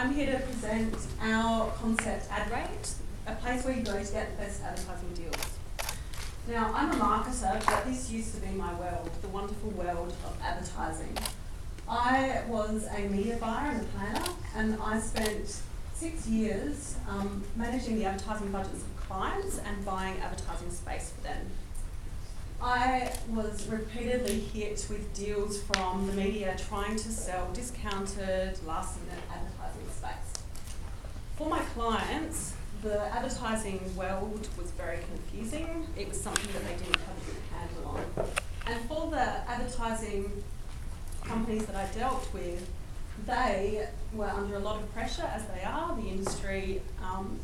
I'm here to present our concept AdRate, a place where you go to get the best advertising deals. Now, I'm a marketer, but this used to be my world, the wonderful world of advertising. I was a media buyer and a planner, and I spent 6 years managing the advertising budgets of clients and buying advertising space for them. I was repeatedly hit with deals from the media trying to sell discounted last-minute advertising space. For my clients, the advertising world was very confusing. It was something that they didn't have a good handle on. And for the advertising companies that I dealt with, they were under a lot of pressure, as they are. The industry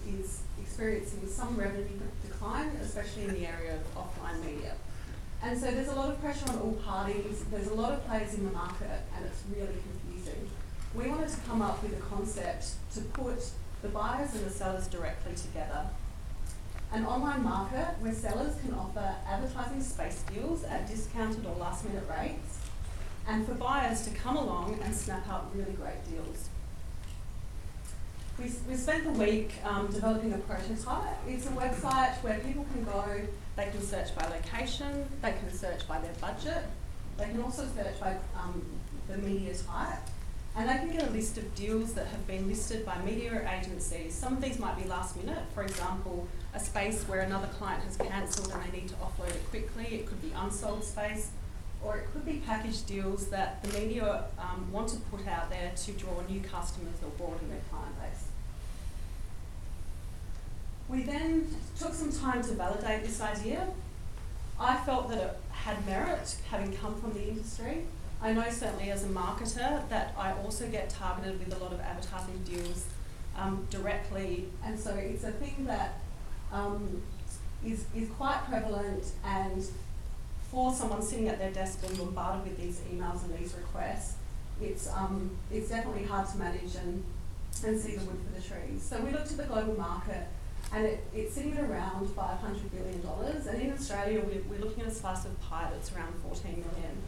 is experiencing some revenue decline, especially in the area of offline media. And so there's a lot of pressure on all parties. There's a lot of players in the market, and it's really confusing. We wanted to come up with a concept to put the buyers and the sellers directly together. An online market where sellers can offer advertising space deals at discounted or last-minute rates, and for buyers to come along and snap up really great deals. We spent the week developing a prototype. It's a website where people can go, they can search by location, they can search by their budget, they can also search by the media type, and they can get a list of deals that have been listed by media agencies. Some of these might be last minute, for example, a space where another client has cancelled and they need to offload it quickly. It could be unsold space, or it could be package deals that the media want to put out there to draw new customers or broaden their client base. We then took some time to validate this idea. I felt that it had merit, having come from the industry. I know certainly as a marketer that I also get targeted with a lot of advertising deals directly, and so it's a thing that is quite prevalent, and for someone sitting at their desk being bombarded with these emails and these requests, it's definitely hard to manage and see the wood for the trees. So we looked at the global market, and it's sitting at around $500 billion, and in Australia we're looking at a slice of pie that's around 14 million.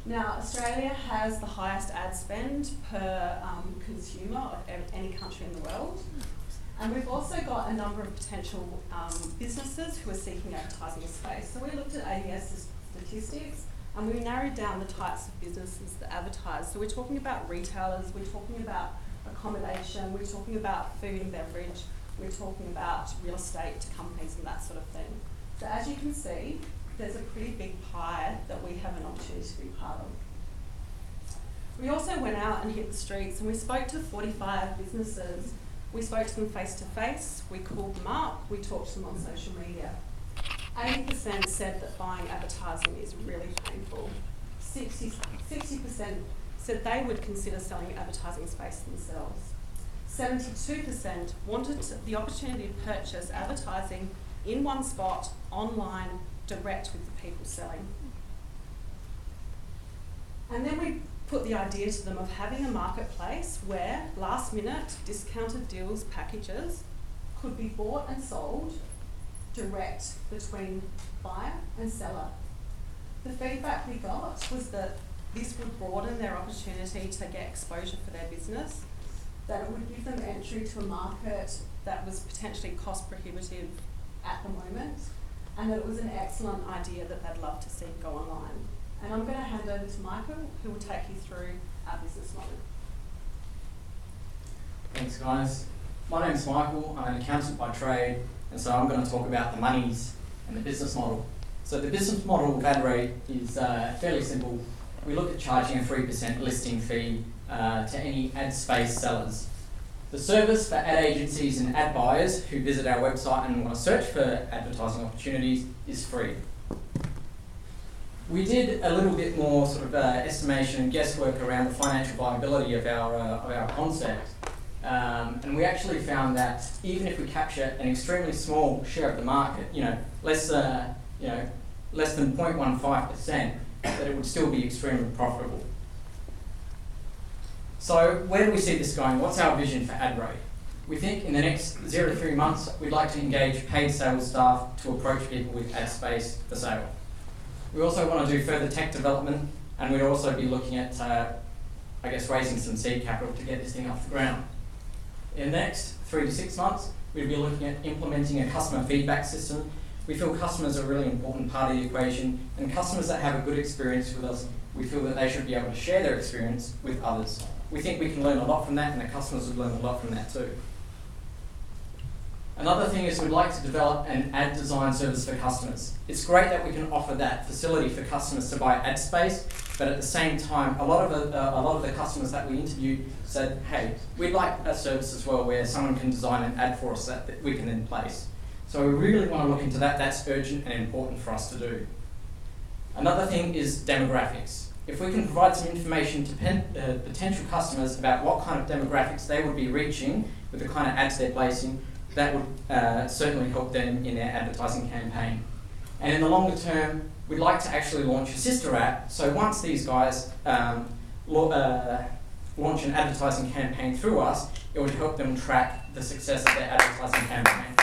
Now, Australia has the highest ad spend per consumer of any country in the world, and we've also got a number of potential businesses who are seeking advertising space. So we looked at ABS statistics, and we narrowed down the types of businesses that advertise. So we're talking about retailers, we're talking about accommodation, we're talking about food and beverage, we're talking about real estate companies and that sort of thing. So as you can see, there's a pretty big pie that we have an opportunity to be part of. We also went out and hit the streets, and we spoke to 45 businesses. We spoke to them face to face, we called them up, we talked to them on social media. 80% said that buying advertising is really painful. 60% said they would consider selling advertising space themselves. 72% wanted the opportunity to purchase advertising in one spot, online, direct with the people selling. And then we put the idea to them of having a marketplace where last minute discounted deals packages could be bought and sold direct between buyer and seller. The feedback we got was that this would broaden their opportunity to get exposure for their business, that it would give them entry to a market that was potentially cost prohibitive at the moment, and that it was an excellent idea that they'd love to see go online. And I'm going to hand over to Michael, who will take you through our business model. Thanks, guys. My name's Michael. I'm an accountant by trade, and so I'm going to talk about the monies and the business model. So the business model of AdRate is fairly simple. We look at charging a 3% listing fee to any ad space sellers. The service for ad agencies and ad buyers who visit our website and want to search for advertising opportunities is free. We did a little bit more sort of estimation and guesswork around the financial viability of our concept, and we actually found that even if we capture an extremely small share of the market, less than 0.15%, that it would still be extremely profitable. So where do we see this going? What's our vision for AdRate? We think in the next 0 to 3 months, we'd like to engage paid sales staff to approach people with ad space for sale. We also want to do further tech development, and we'd also be looking at, raising some seed capital to get this thing off the ground. In the next 3 to 6 months, we'll be looking at implementing a customer feedback system. We feel customers are a really important part of the equation, and customers that have a good experience with us, we feel that they should be able to share their experience with others. We think we can learn a lot from that, and the customers would learn a lot from that too. Another thing is we'd like to develop an ad design service for customers. It's great that we can offer that facility for customers to buy ad space, but at the same time, a lot of the customers that we interviewed said, hey, we'd like a service as well where someone can design an ad for us that we can then place. So we really want to look into that. That's urgent and important for us to do. Another thing is demographics. If we can provide some information to potential customers about what kind of demographics they would be reaching with the kind of ads they're placing, that would certainly help them in their advertising campaign. And in the longer term, we'd like to actually launch a sister app. So once these guys launch an advertising campaign through us, it would help them track the success of their advertising campaign.